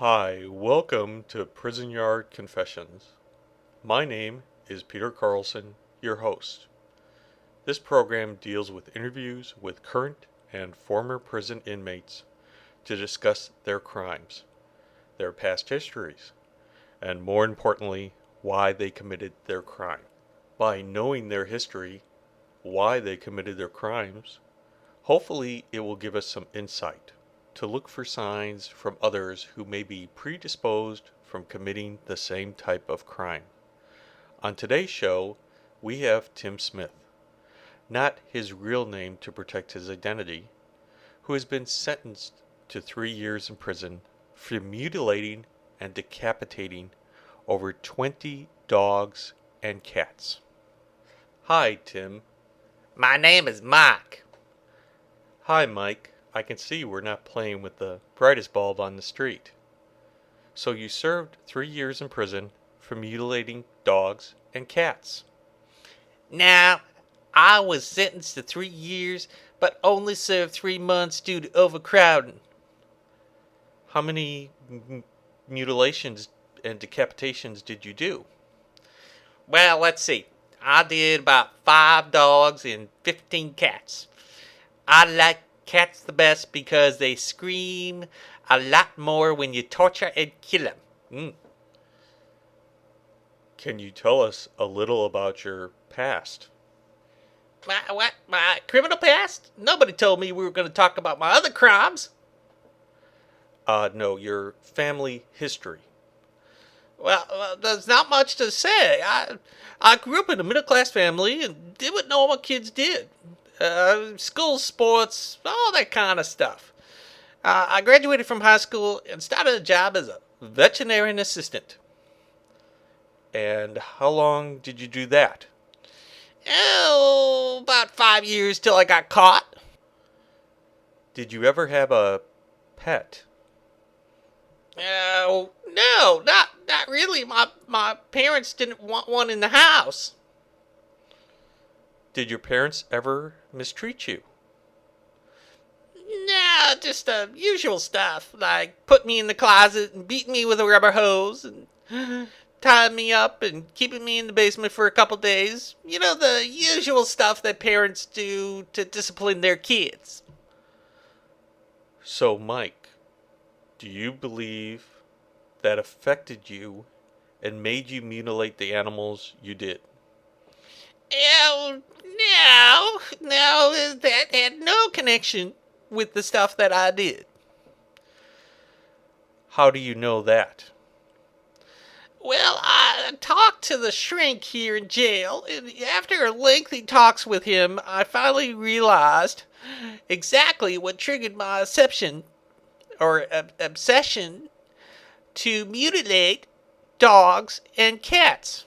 Hi, welcome to Prison Yard Confessions. My name is Peter Carlson, your host. This program deals with interviews with current and former prison inmates to discuss their crimes, their past histories, and more importantly, why they committed their crime. By knowing their history, why they committed their crimes, hopefully it will give us some insight to look for signs from others who may be predisposed from committing the same type of crime. On today's show, we have Tim Smith, not his real name to protect his identity, who has been sentenced to 3 years in prison for mutilating and decapitating over 20 dogs and cats. Hi, Tim. My name is Mike. Hi, Mike. I can see we're not playing with the brightest bulb on the street. So you served 3 years in prison for mutilating dogs and cats. Now, I was sentenced to 3 years, but only served 3 months due to overcrowding. How many mutilations and decapitations did you do? Well, let's see. I did about 5 dogs and 15 cats. I like cats the best because they scream a lot more when you torture and kill them. Can you tell us a little about your past? My criminal past? Nobody told me we were going to talk about my other crimes. No, your family history. Well, there's not much to say. I grew up in a middle-class family and did what normal kids did. School, sports, all that kind of stuff. I graduated from high school and started a job as a veterinarian assistant. And how long did you do that? Oh, about 5 years till I got caught. Did you ever have a pet? Oh, no, not really. My parents didn't want one in the house. Did your parents ever mistreat you? No, just the usual stuff, like put me in the closet and beat me with a rubber hose and tying me up and keeping me in the basement for a couple days. You know, the usual stuff that parents do to discipline their kids. So, Mike, do you believe that affected you and made you mutilate the animals you did? Oh, no, that had no connection with the stuff that I did. How do you know that? Well, I talked to the shrink here in jail, and after lengthy talks with him, I finally realized exactly what triggered my obsession to mutilate dogs and cats.